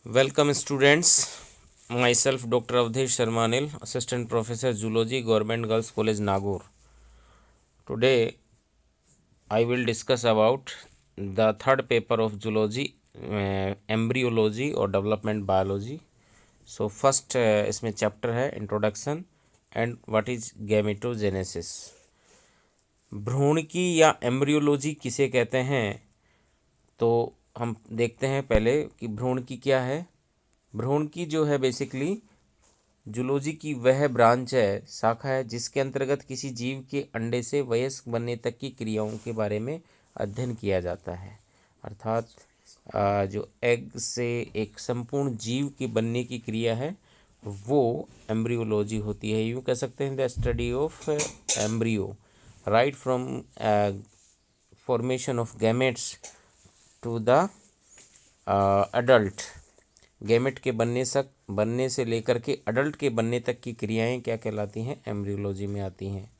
Welcome students, myself Dr. Avdesh Sharmanil, Assistant Professor Zoology, Government Girls College Nagaur. Today I will discuss about the third paper of Zoology, Embryology or Development Biology. So first इसमें chapter है Introduction and what is Gametogenesis. भ्रूण की या embryology किसे कहते हैं, तो हम देखते हैं पहले कि भ्रूण की क्या है। भ्रूण की जो है बेसिकली जूलॉजी की वह ब्रांच है, शाखा है, जिसके अंतर्गत किसी जीव के अंडे से वयस्क बनने तक की क्रियाओं के बारे में अध्ययन किया जाता है। अर्थात जो एग से एक संपूर्ण जीव के बनने की क्रिया है वो एम्ब्रियोलॉजी होती है। यूँ कह सकते हैं the study of embryo right from formation of gametes to the adult. Gamete के बनने से लेकर के अडल्ट के बनने तक की क्रियाएं क्या कहलाती हैं, एम्ब्रियोलॉजी में आती हैं।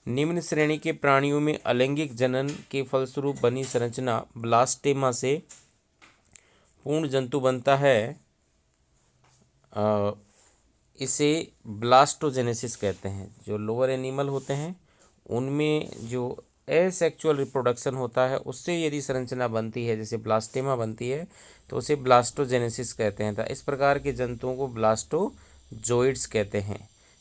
निम्न श्रेणी के प्राणियों में अलैंगिक जनन के फलस्वरूप बनी संरचना ब्लास्टेमा से पूर्ण जंतु बनता है। इसे ब्लास्टोजेनेसिस कहते हैं। जो लोअर एनिमल होते हैं उनमें जो एसेक्सुअल रिप्रोडक्शन होता है उससे यदि संरचना बनती है, जैसे ब्लास्टेमा बनती है, तो उसे ब्लास्टोजेनेसिस कहते हैं। इस प्रकार के जंतुओं को ब्लास्टोजोइड्स कहते हैं।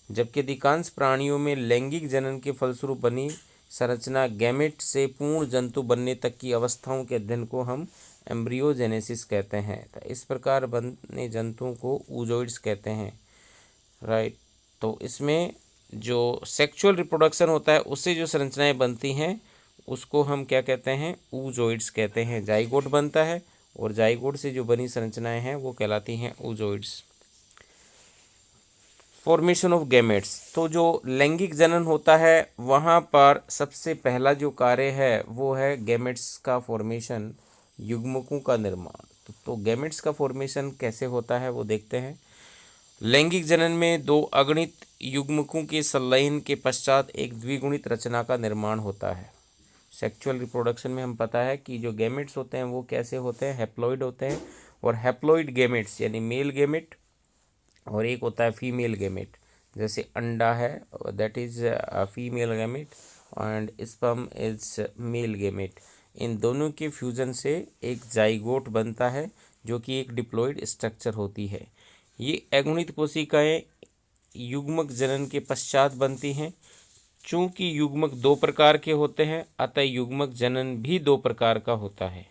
जबकि अधिकांश प्राणियों में लैंगिक जनन के फलस्वरूप बनी संरचना गैमेट से पूर्ण जंतु बनने तक की अवस्थाओं के अध्ययन को हम एम्ब्रियोजेनेसिस कहते हैं। तो इस प्रकार बने जंतुओं को ऊजोइड्स कहते हैं, राइट। तो इसमें जो सेक्सुअल रिप्रोडक्शन होता है उससे जो संरचनाएं बनती हैं उसको हम क्या कहते हैं, ऊजोइड्स कहते हैं। जाइगोट बनता है और जाइगोट से जो बनी संरचनाएं हैं वो कहलाती हैं ऊजोइड्स। फॉर्मेशन ऑफ गैमेट्स, तो जो लैंगिक जनन होता है वहाँ पर सबसे पहला जो कार्य है वो है गैमेट्स का फॉर्मेशन, युग्मकों का निर्माण। तो गैमेट्स का फॉर्मेशन कैसे होता है वो देखते हैं। लैंगिक जनन में दो अगणित युग्मकों के संलयन के पश्चात एक द्विगुणित रचना का निर्माण होता है। सेक्सुअल रिप्रोडक्शन में हम पता है कि जो गैमेट्स होते हैं वो कैसे होते हैं, हैप्लॉइड होते हैं। और हैप्लॉइड गैमेट्स यानी मेल गैमेट और एक होता है फीमेल गैमेट। जैसे अंडा है that is female gamete and sperm is male gamete. इन दोनों के फ्यूजन से एक जाइगोट बनता है जो कि एक डिप्लॉइड स्ट्रक्चर होती है। ये अगुणित कोशिकाएं युग्मक जनन के पश्चात बनती हैं। चूंकि युग्मक दो प्रकार के होते हैं अतः युग्मक जनन भी दो प्रकार का होता है,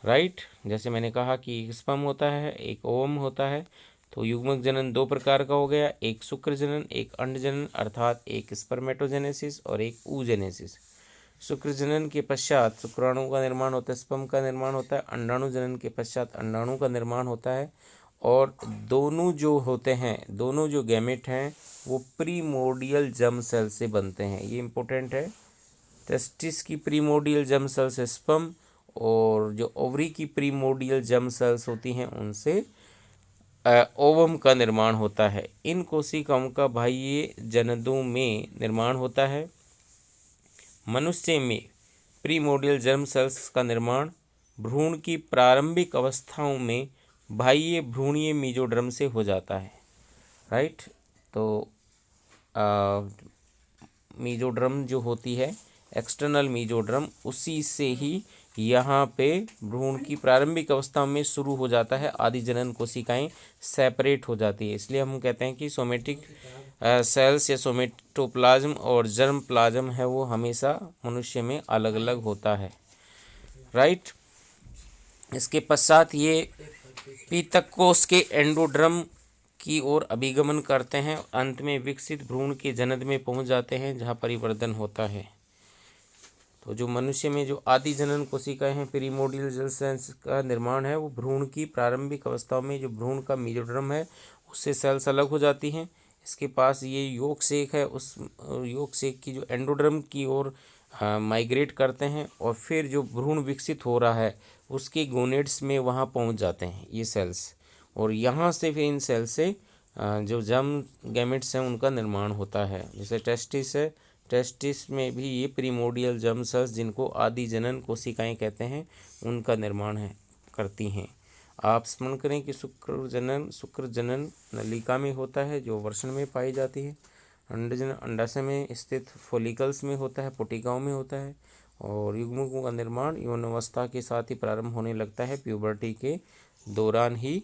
राइट। जैसे मैंने कहा कि एक स्पर्म होता है, एक ओवम होता है। तो युग्मक जनन दो प्रकार का हो गया, एक शुक्र जनन, एक अंड जनन, अर्थात एक स्पर्मेटोजेनेसिस और एक ooजेनेसिस। शुक्र जनन के पश्चात शुक्राणु का निर्माण होता है, स्पर्म का निर्माण होता है। अंडाणु जनन के पश्चात अंडाणु का निर्माण होता है। और दोनों जो होते हैं, दोनों जो गैमेट हैं वो प्रीमोर्डियल जर्म सेल से बनते हैं। ये इंपॉर्टेंट है। टेस्टिस की प्रीमोर्डियल जर्म सेल से स्पर्म और जो ओवरी की प्रीमोर्डियल जर्म सेल्स होती हैं उनसे ओवम का निर्माण होता है। इन कोशिकाओं का बाह्य जननों में निर्माण होता है। मनुष्य में प्रीमोर्डियल जर्म सेल्स का निर्माण भ्रूण की प्रारंभिक अवस्थाओं में बाह्य भ्रूणीय मीजोडर्म से हो जाता है, राइट। तो मीजोड्रम जो होती है एक्सटर्नल मीजोड्रम, उसी से ही यहाँ पे भ्रूण की प्रारंभिक अवस्था में शुरू हो जाता है। आदि जनन कोशिकाएं सेपरेट हो जाती है। इसलिए हम कहते हैं कि सोमेटिक सेल्स या सोमेटोप्लाज्म और जर्म प्लाज्म है वो हमेशा मनुष्य में अलग अलग होता है, राइट। इसके पश्चात ये पीतक कोश के एंडोड्रम की ओर अभिगमन करते हैं। अंत में विकसित भ्रूण के जनन में पहुंच जाते हैं जहां परिवर्धन होता है। तो जो मनुष्य में जो आदि जनन कोशिकाएं हैं, प्रीमोर्डियल जर्म सेल्स का निर्माण है वो भ्रूण की प्रारंभिक अवस्थाओं में जो भ्रूण का मीजोड्रम है उससे सेल्स अलग हो जाती हैं। इसके पास ये योग सेक है, उस योग सेक की जो एंडोड्रम की ओर माइग्रेट करते हैं और फिर जो भ्रूण विकसित हो रहा है उसके गोनेड्स में वहाँ पहुँच जाते हैं ये सेल्स। और यहाँ से फिर इन सेल से जो जर्म गैमेट्स हैं उनका निर्माण होता है। जैसे टेस्टिस है, टेस्टिस में भी ये प्रीमोर्डियल जर्म सेल्स जिनको आदि जनन कोशिकाएं कहते हैं उनका निर्माण है करती हैं। आप स्मरण करें कि शुक्र जनन नलिका में होता है जो वृषण में पाई जाती है। अंडजन अंडाशय में स्थित फॉलिकल्स में होता है, पुटिकाओं में होता है। और युग्मकों का निर्माण यौन अवस्था के साथ ही प्रारंभ होने लगता है, प्यूबर्टी के दौरान ही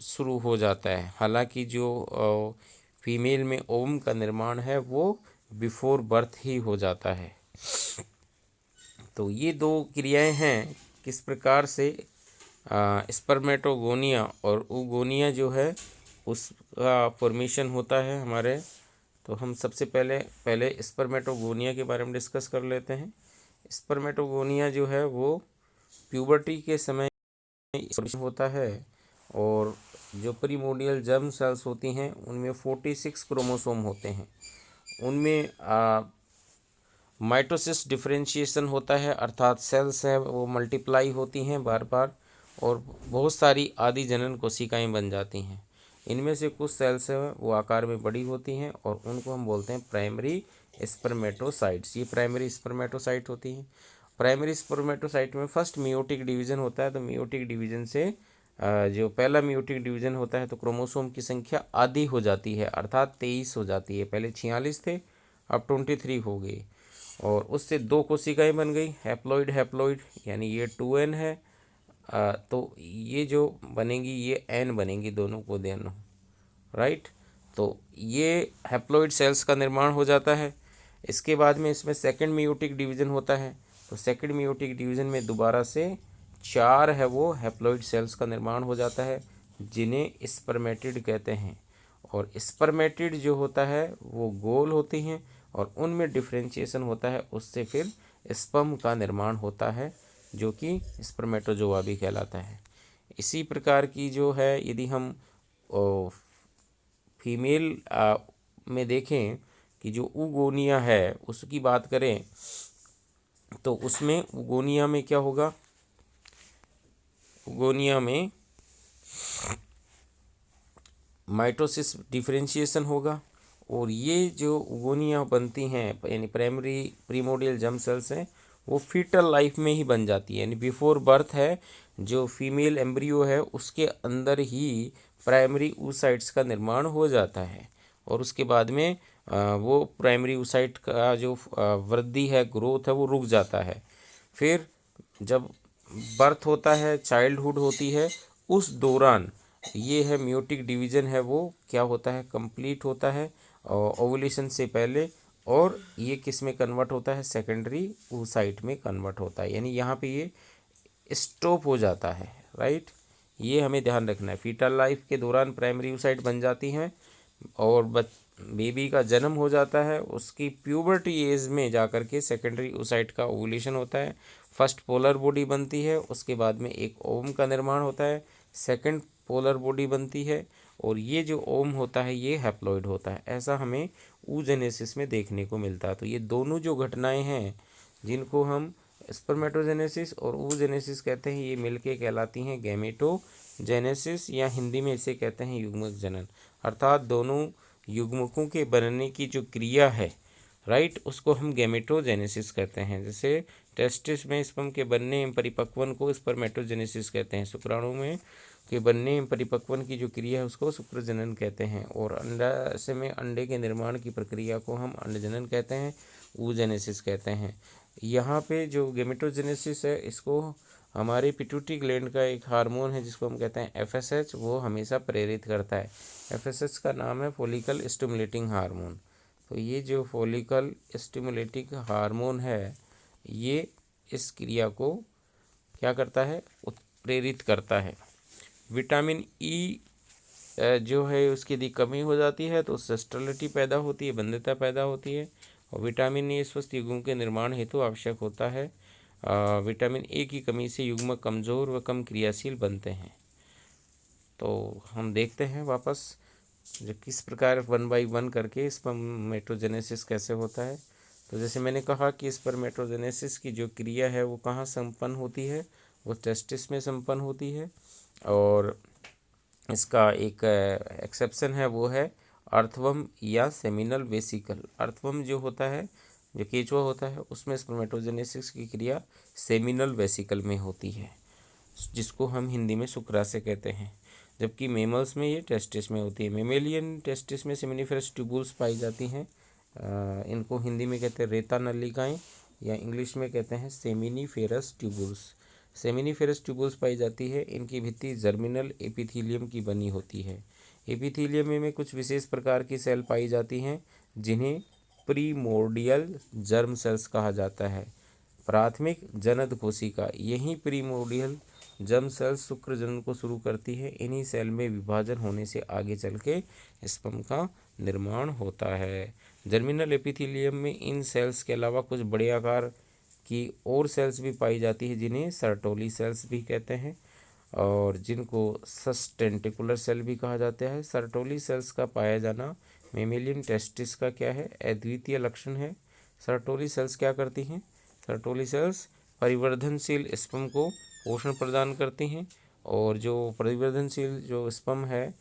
शुरू हो जाता है। हालांकि जो फीमेल में ओवम का निर्माण है वो बिफोर बर्थ ही हो जाता है। तो ये दो क्रियाएं हैं किस प्रकार से स्पर्मेटोगोनिया और oogonia जो है उसका फॉर्मेशन होता है हमारे। तो हम सबसे पहले स्पर्मेटोगोनिया के बारे में डिस्कस कर लेते हैं। स्पर्मेटोगोनिया जो है वो प्यूबर्टी के समय होता है और जो प्रीमोडियल जर्म सेल्स होती हैं उनमें 46 क्रोमोसोम होते हैं। उनमें माइटोसिस डिफरेंशिएशन होता है, अर्थात सेल्स हैं वो मल्टीप्लाई होती हैं बार बार और बहुत सारी आदि जनन कोशिकाएं बन जाती हैं। इनमें से कुछ सेल्स हैं वो आकार में बड़ी होती हैं और उनको हम बोलते हैं प्राइमरी स्पर्मेटोसाइट्स। ये प्राइमरी स्पर्मेटोसाइट होती हैं। प्राइमरी स्पर्मेटोसाइट में फर्स्ट मियोटिक डिवीजन होता है। तो मियोटिक डिवीजन से जो पहला मियोटिक डिवीजन होता है तो क्रोमोसोम की संख्या आधी हो जाती है, अर्थात 23 हो जाती है। पहले 46 थे, अब 23 हो गई और उससे दो कोशिकाएं बन गई, हैप्लॉइड हैप्लॉइड, यानी ये 2n है। तो ये जो बनेंगी ये n बनेंगी, दोनों को देना, राइट। तो ये हैप्लॉइड सेल्स का निर्माण हो जाता है। इसके बाद में इसमें सेकंड मियोटिक डिवीजन होता है। तो सेकंड मियोटिक डिवीजन में दोबारा से 4 है वो हैप्लॉइड सेल्स का निर्माण हो जाता है जिन्हें स्पर्मेटिड कहते हैं। और स्पर्मेटिड जो होता है वो गोल होती हैं और उनमें डिफरेंशिएशन होता है, उससे फिर स्पर्म का निर्माण होता है जो कि स्पर्मेटोजोआ भी कहलाता है। इसी प्रकार की जो है यदि हम फीमेल में देखें कि जो oogonia है उसकी बात करें तो उसमें oogonia में क्या होगा, oogonia में माइटोसिस डिफरेंशिएशन होगा और ये जो oogonia बनती हैं यानी प्राइमरी प्रीमोडियल जर्म सेल्स हैं वो फीटल लाइफ में ही बन जाती है, यानी बिफोर बर्थ है जो फीमेल एम्ब्रियो है उसके अंदर ही प्राइमरी oocytes का निर्माण हो जाता है और उसके बाद में वो प्राइमरी oocyte का जो वृद्धि है, ग्रोथ है, वो रुक जाता है। फिर जब बर्थ होता है, चाइल्डहुड होती है, उस दौरान ये है मियोटिक डिवीजन है वो क्या होता है, कंप्लीट होता है ओवुलेशन से पहले। और ये किस में कन्वर्ट होता है, सेकेंडरी oocyte में कन्वर्ट होता है, यानी यहाँ पे ये स्टॉप हो जाता है, राइट। ये हमें ध्यान रखना है। फीटल लाइफ के दौरान प्राइमरी oocyte बन जाती हैं और बेबी का जन्म हो जाता है, उसकी प्यूबर्टी एज में जाकर के सेकेंडरी oocyte का ओवुलेशन होता है। फर्स्ट पोलर बॉडी बनती है, उसके बाद में एक ओवम का निर्माण होता है, सेकंड पोलर बॉडी बनती है और ये जो ओवम होता है ये हैप्लॉइड होता है। ऐसा हमें oogenesis में देखने को मिलता है। तो ये दोनों जो घटनाएं हैं जिनको हम स्पर्मेटोजेनेसिस और oogenesis कहते हैं ये मिलके कहलाती हैं गैमेटोजेनेसिस, या हिंदी में इसे कहते हैं युग्मक जनन। अर्थात दोनों युग्मकों के बनने की जो क्रिया है, राइट, उसको हम गैमेटोजेनेसिस कहते हैं। जैसे टेस्टिस में स्पर्म के बनने एवं परिपक्वन को स्पर्मेटोजेनेसिस कहते हैं, शुक्राणु में के बनने एवं परिपक्वन की जो क्रिया है उसको शुक्रजनन कहते हैं, और अंडाशय में अंडे के निर्माण की प्रक्रिया को हम अंडजनन कहते हैं, oogenesis कहते हैं। यहाँ पे जो गैमेटोजेनेसिस है इसको हमारे पिट्यूटरी ग्लैंड का एक हार्मोन है जिसको हम कहते हैं FSH, वो हमेशा प्रेरित करता है। FSH का नाम है फॉलिकल स्टिमुलेटिंग हार्मोन। तो ये जो फॉलिकल स्टिमुलेटिंग हार्मोन है ये इस क्रिया को क्या करता है, प्रेरित करता है। विटामिन ई जो है उसकी यदि कमी हो जाती है तो स्टेरिलिटी पैदा होती है, बंध्यता पैदा होती है। और विटामिन ए स्वस्थ युग्मों के निर्माण हेतु आवश्यक होता है। विटामिन ए की कमी से युग्मक कमज़ोर व कम क्रियाशील बनते हैं। तो हम देखते हैं वापस जो किस प्रकार 1 बाई 1 करके स्पर्मेटोजेनेसिस कैसे होता है। तो जैसे मैंने कहा कि स्पर्मेटोजेनेसिस की जो क्रिया है वो कहाँ संपन्न होती है, वो टेस्टिस में संपन्न होती है। और इसका एक एक्सेप्शन है वो है अर्थवर्म या सेमिनल वेसिकल। अर्थवर्म जो होता है, जो केंचुआ होता है, उसमें स्पर्मेटोजेनेसिस की क्रिया सेमिनल वेसिकल में होती है। जिसको हम हिंदी में शुक्राशय कहते हैं, जबकि मेमल्स में ये टेस्टिस में होती है। मेमेलियन टेस्टिस में सेमिनिफेरस ट्यूबुल्स पाई जाती हैं। इनको हिंदी में कहते हैं रेता नलिकाएं, या इंग्लिश में कहते हैं सेमिनिफेरस ट्यूबुल्स। सेमिनिफेरस ट्यूबुल्स पाई जाती है। इनकी भित्ति जर्मिनल एपिथीलियम की बनी होती है। एपिथीलियम में कुछ विशेष प्रकार की सेल पाई जाती हैं जिन्हें प्रीमोर्डियल जर्म सेल्स कहा जाता है। प्राथमिक जनन कोशिका, यही प्रीमोर्डियल जर्म सेल्स शुक्र जनन को शुरू करती है। इन्हीं सेल में विभाजन होने से आगे चल के स्पर्म का निर्माण होता है। जर्मिनल एपिथेलियम में इन सेल्स के अलावा कुछ बड़े आकार की और सेल्स भी पाई जाती है जिन्हें सर्टोली सेल्स भी कहते हैं, और जिनको सस्टेंटिकुलर सेल भी कहा जाता है। सर्टोली सेल्स का पाया जाना मेमेलियन टेस्टिस का क्या है, अद्वितीय लक्षण है। सर्टोली सेल्स क्या करती हैं? सर्टोली सेल्स परिवर्धनशील स्पर्म को पोषण प्रदान करती हैं, और जो परिवर्धनशील जो स्पर्म है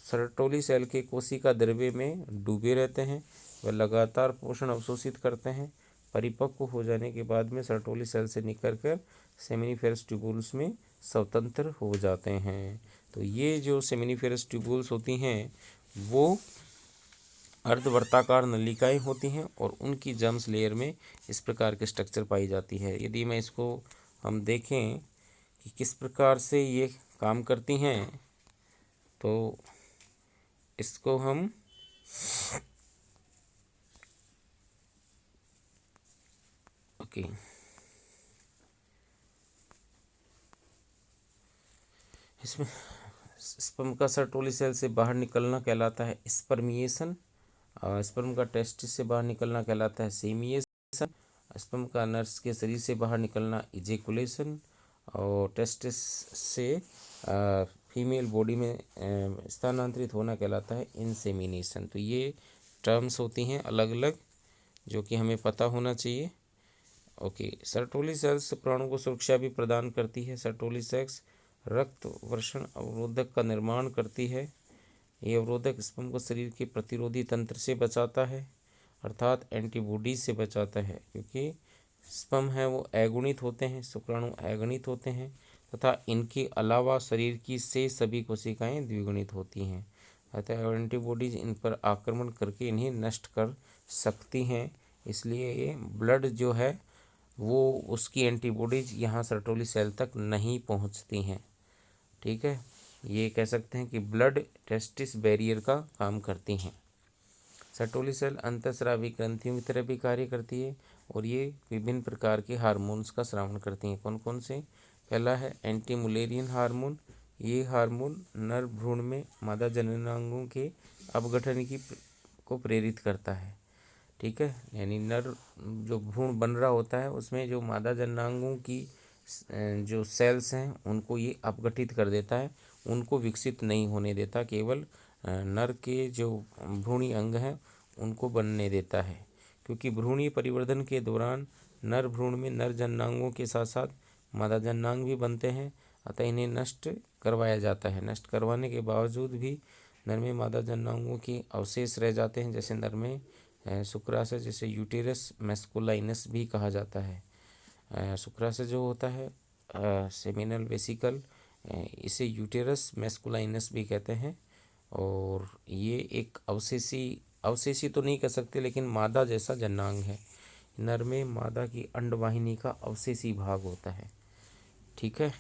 सर्टोली सेल के कोशिका द्रव्य में डूबे रहते हैं। वह लगातार पोषण अवशोषित करते हैं। परिपक्व हो जाने के बाद में सर्टोली सेल से निकलकर सेमिनिफेरस ट्यूबुल्स में स्वतंत्र हो जाते हैं। तो ये जो सेमिनिफेरस ट्यूबुल्स होती हैं वो अर्धवर्ताकार नलिकाएं होती हैं, और उनकी जर्म्स लेयर में इस प्रकार के स्ट्रक्चर पाई जाती है। यदि मैं इसको हम देखें कि किस प्रकार से ये काम करती हैं, तो इसको हम इसमें स्पर्म का सर्टोली सेल से बाहर निकलना कहलाता है स्पर्मिएशन, स्पर्म का टेस्टिस से बाहर निकलना कहलाता है सेमिएशन, स्पर्म का नर्स के शरीर से बाहर निकलना इजेकुलेशन, और टेस्टिस से फीमेल बॉडी में स्थानांतरित होना कहलाता है इंसेमिनेशन। तो ये टर्म्स होती हैं अलग अलग जो कि हमें पता होना चाहिए। सर्टोली सेल्स प्राणों को सुरक्षा भी प्रदान करती है। सर्टोली सेल्स रक्त वर्षण अवरोधक का निर्माण करती है। ये अवरोधक स्पर्म को शरीर के प्रतिरोधी तंत्र से बचाता है, अर्थात एंटीबॉडी से बचाता है, क्योंकि स्पर्म है वो अगुणित होते हैं, शुक्राणु अगुणित होते हैं, तथा इनके अलावा शरीर की से सभी कोशिकाएं द्विगुणित होती हैं, अतः एंटीबॉडीज इन पर आक्रमण करके इन्हें नष्ट कर सकती हैं। इसलिए ये ब्लड जो है वो उसकी एंटीबॉडीज यहाँ सर्टोली सेल तक नहीं पहुँचती हैं। ठीक है, ये कह सकते हैं कि ब्लड टेस्टिस बैरियर का काम करती हैं। सर्टोली सेल अंतःस्रावी ग्रंथियों की तरह भी कार्य करती है, और ये विभिन्न प्रकार के हार्मोन्स का स्रावन करती हैं। कौन कौन से? पहला है एंटी मुलेरियन हार्मोन। ये हार्मोन नर भ्रूण में मादा जननांगों के अपगठन को प्रेरित करता है। ठीक है, यानी नर जो भ्रूण बन रहा होता है उसमें जो मादा जननांगों की जो सेल्स हैं उनको ये अपगठित कर देता है, उनको विकसित नहीं होने देता, केवल नर के जो भ्रूणी अंग हैं उनको बनने देता है। क्योंकि भ्रूणीय परिवर्तन के दौरान नर भ्रूण में नर जननांगों के साथ साथ मादा जननांग भी बनते हैं, अतः इन्हें नष्ट करवाया जाता है। नष्ट करवाने के बावजूद भी नर में मादा जननांगों के अवशेष रह जाते हैं, जैसे नर में शुक्राशय, जिसे यूटेरस मैस्कुलाइनस भी कहा जाता है। शुक्राशय जो होता है सेमिनल वेसिकल, इसे यूटेरस मैस्कुलाइनस भी कहते हैं, और ये एक अवशेषी तो नहीं कह सकते लेकिन मादा जैसा जननांग है। नर में मादा की अंडवाहिनी का अवशेषी भाग होता है। ठीक है,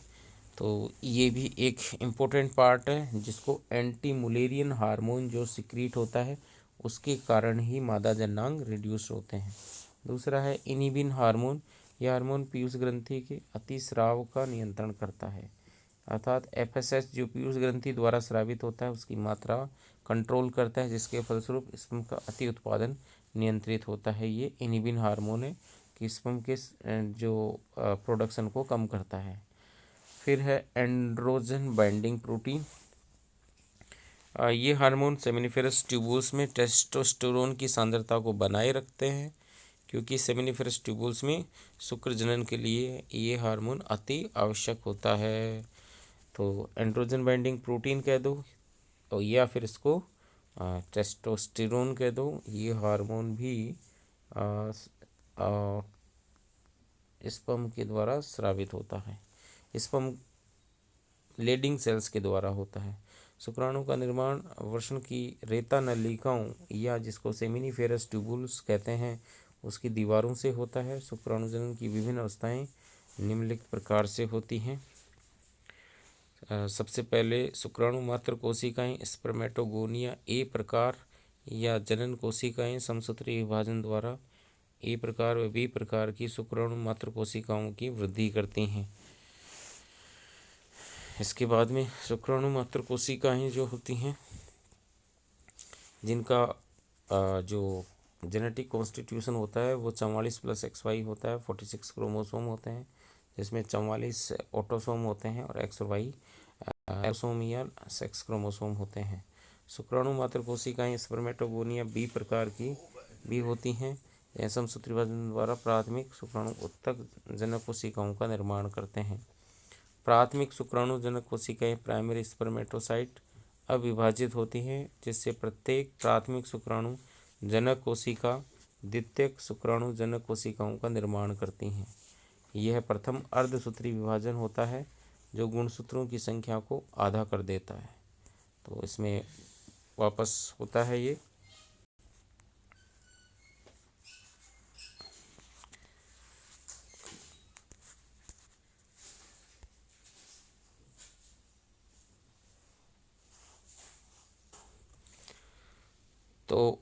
तो ये भी एक इम्पोर्टेंट पार्ट है जिसको एंटी मुलेरियन हार्मोन जो सिक्रीट होता है उसके कारण ही मादा जननांग रिड्यूस होते हैं। दूसरा है इनिबिन हार्मोन। यह हार्मोन पीयूष ग्रंथि के अतिस्राव का नियंत्रण करता है, अर्थात एफएसएच जो पीयूष ग्रंथि द्वारा स्रावित होता है उसकी मात्रा कंट्रोल करता है, जिसके फलस्वरूप स्पर्म का अति उत्पादन नियंत्रित होता है। ये इनिबिन हार्मोन है कि स्पर्म के जो प्रोडक्शन को कम करता है। फिर है एंड्रोजन बाइंडिंग प्रोटीन। ये हार्मोन सेमिनिफेरस ट्यूबुल्स में टेस्टोस्टेरोन की सांद्रता को बनाए रखते हैं, क्योंकि सेमिनिफेरस ट्यूबुल्स में शुक्र जनन के लिए ये हार्मोन अति आवश्यक होता है। तो एंड्रोजन बाइंडिंग प्रोटीन कह दो, और या फिर इसको टेस्टोस्टेरोन कह दो। ये हार्मोन भी स्पर्म के द्वारा स्रावित होता है। स्पर्म लेडिंग सेल्स के द्वारा होता है। शुक्राणु का निर्माण वृषण की रेता नलिकाओं या जिसको सेमिनिफेरस ट्यूबुल्स कहते हैं उसकी दीवारों से होता है। शुक्राणु जनन की विभिन्न अवस्थाएं निम्नलिखित प्रकार से होती हैं। सबसे पहले शुक्राणु मात्र कोशिकाएं स्पर्मेटोगोनिया ए प्रकार या जनन कोशिकाएं समसूत्री विभाजन द्वारा ए प्रकार व बी प्रकार की शुक्राणु मात्र कोशिकाओं की वृद्धि करती हैं। इसके बाद में शुक्राणु मात्र कोशिकाएं जो होती हैं जिनका जो जेनेटिक कॉन्स्टिट्यूशन होता है वो 44 + XY होता है। 46 क्रोमोसोम होते हैं जिसमें 44 ऑटोसोम होते हैं और X और Y क्रोमोसोम या सेक्स क्रोमोसोम होते हैं। शुक्राणु मात्र कोशिकाएं स्पर्मेटोगोनिया बी प्रकार की भी होती हैं। यह समसूत्री विभाजन द्वारा प्राथमिक शुक्राणु उत्तक जनक कोशिकाओं का निर्माण करते हैं। प्राथमिक शुक्राणु जनक कोशिकाएं प्राइमरी स्पर्मेटोसाइट अविभाजित होती हैं जिससे प्रत्येक प्राथमिक शुक्राणु जनक कोशिका द्वितीयक शुक्राणु जनक कोशिकाओं का निर्माण करती हैं। यह प्रथम अर्धसूत्री विभाजन होता है जो गुणसूत्रों की संख्या को आधा कर देता है। तो इसमें वापस होता है ये तो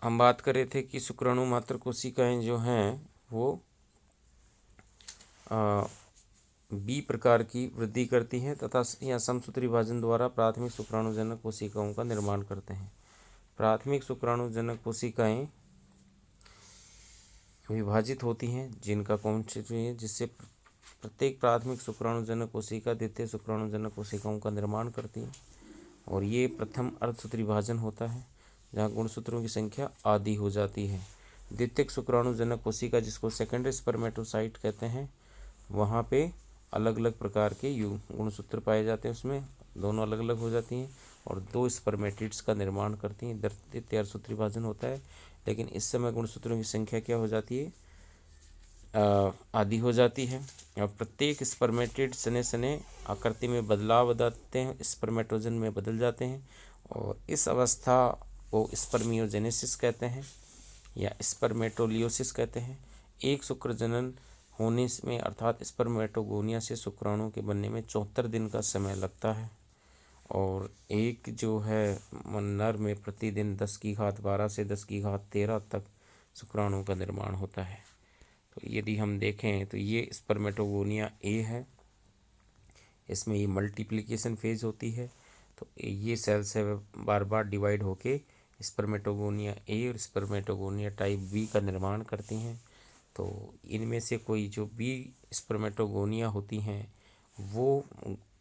हम बात कर रहे थे कि शुक्राणु मात्र कोशिकाएं जो हैं वो बी प्रकार की वृद्धि करती हैं तथा या समसूत्री विभाजन द्वारा प्राथमिक शुक्राणुजनक कोशिकाओं का निर्माण करते हैं। प्राथमिक शुक्राणुजनक कोशिकाएं विभाजित होती हैं जिनका कॉन्स्टिट्यूएंट जिससे प्रत्येक प्राथमिक शुक्राणुजनक कोशिका द्वितीय शुक्राणुजनक कोशिकाओं का निर्माण करती है और ये प्रथम अर्धसूत्री विभाजन होता है जहाँ गुणसूत्रों की संख्या आधी हो जाती है। द्वितीयक शुक्राणुजनक कोशिका जिसको सेकेंडरी स्पर्मेटोसाइट कहते हैं वहाँ पे अलग अलग प्रकार के गुणसूत्र पाए जाते हैं, उसमें दोनों अलग अलग हो जाती हैं और दो स्पर्मेटिड्स का निर्माण करती हैं। द्वितीय अर्धसूत्री विभाजन होता है लेकिन इस समय गुणसूत्रों की संख्या क्या हो जाती है, आधी हो जाती है और प्रत्येक स्पर्मेटिड सने सने आकृति में बदलाव बताते हैं, स्पर्मेटोजन में बदल जाते हैं और इस अवस्था को स्पर्मियोजेनेसिस कहते हैं या स्पर्मेटोलियोसिस कहते हैं। एक शुक्र जनन होने में अर्थात स्पर्मेटोगोनिया से शुक्राणु के बनने में 74 दिन का समय लगता है और एक जो है नर में प्रतिदिन 10⁻12 से 10⁻13 तक शुक्राणु का निर्माण होता है। तो यदि हम देखें तो ये स्पर्मेटोगोनिया ए है, इसमें ये मल्टीप्लिकेशन फेज होती है। तो ये सेल्स है बार बार डिवाइड होके स्पर्मेटोगोनिया ए और स्पर्मेटोगोनिया टाइप बी का निर्माण करती हैं। तो इनमें से कोई जो बी स्पर्मेटोगोनिया होती हैं वो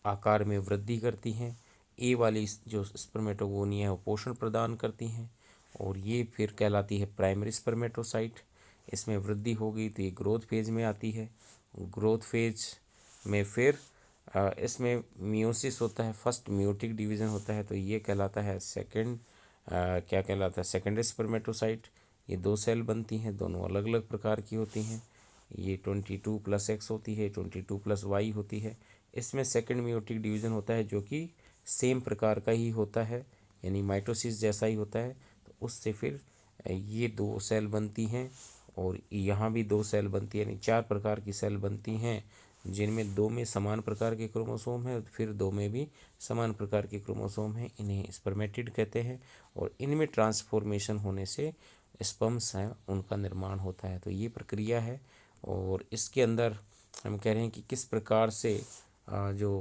आकार में वृद्धि करती हैं, ए वाली जो स्पर्मेटोगोनिया है वो पोषण प्रदान करती हैं और ये फिर कहलाती है प्राइमरी स्पर्मेटोसाइट। इसमें वृद्धि होगी तो ये ग्रोथ फेज में आती है। ग्रोथ फेज में फिर इसमें मियोसिस होता है, फर्स्ट मियोटिक डिवीज़न होता है तो ये कहलाता है सेकंड क्या कहलाता है सेकेंडरी स्पर्मेटोसाइट। ये दो सेल बनती हैं, दोनों अलग अलग प्रकार की होती हैं। ये 22 + X होती है, 22 + Y होती है। इसमें सेकंड मियोटिक डिवीज़न होता है जो कि सेम प्रकार का ही होता है यानी माइटोसिस जैसा ही होता है। तो उससे फिर ये दो सेल बनती हैं और यहाँ भी दो सेल बनती है यानी 4 प्रकार की सेल बनती हैं जिनमें 2 में समान प्रकार के क्रोमोसोम हैं फिर 2 में भी समान प्रकार के क्रोमोसोम हैं। इन्हें स्पर्मेटिड कहते हैं और इनमें ट्रांसफॉर्मेशन होने से स्पर्म्स हैं उनका निर्माण होता है। तो ये प्रक्रिया है और इसके अंदर हम कह रहे हैं कि किस प्रकार से जो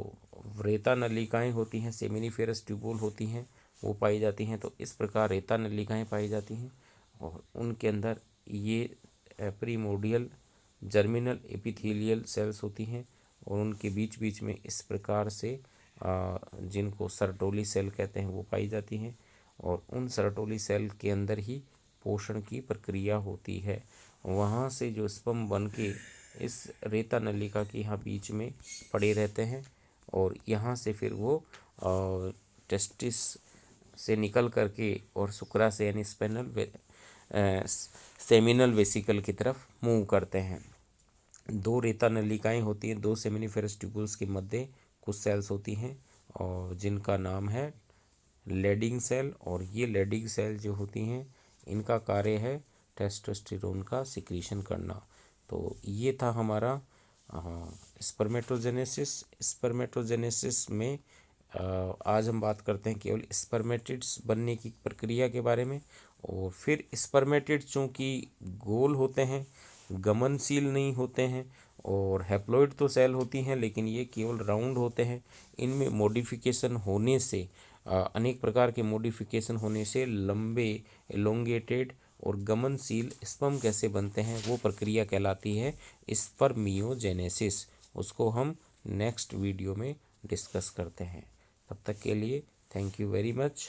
रेता नलिकाएँ होती हैं सेमिनिफेरस ट्यूबुल होती हैं वो पाई जाती हैं। तो इस प्रकार रेता नलिकाएँ पाई जाती हैं और उनके अंदर ये प्रीमोर्डियल जर्मिनल एपिथेलियल सेल्स होती हैं और उनके बीच बीच में इस प्रकार से जिनको सरटोली सेल कहते हैं वो पाई जाती हैं और उन सरटोली सेल के अंदर ही पोषण की प्रक्रिया होती है। वहाँ से जो स्पर्म बन के इस रेता नलिका के यहाँ बीच में पड़े रहते हैं और यहाँ से फिर वो टेस्टिस से निकल करके और शुक्रा से यानी स्पेनल सेमिनल वेसिकल की तरफ मूव करते हैं। दो रेता नलिकाएं होती हैं, दो सेमिनिफेरस ट्यूबुल्स के मध्य कुछ सेल्स होती हैं और जिनका नाम है लेडिंग सेल, और ये लेडिंग सेल जो होती हैं इनका कार्य है टेस्टोस्टेरोन का सिक्रीशन करना। तो ये था हमारा स्पर्मेटोजेनेसिस। स्पर्मेटोजेनेसिस में आज हम बात करते हैं केवल स्पर्मेटिड्स बनने की प्रक्रिया के बारे में। और फिर स्पर्मेटिड चूँकि गोल होते हैं, गमनशील नहीं होते हैं, और हैप्लॉइड तो सेल होती हैं लेकिन ये केवल राउंड होते हैं। इनमें मॉडिफिकेशन होने से अनेक प्रकार के मॉडिफिकेशन होने से लंबे एलोंगेटेड और गमनशील स्पर्म कैसे बनते हैं वो प्रक्रिया कहलाती है स्पर्मियोजेनेसिस। उसको हम नेक्स्ट वीडियो में डिस्कस करते हैं। तब तक के लिए थैंक यू वेरी मच।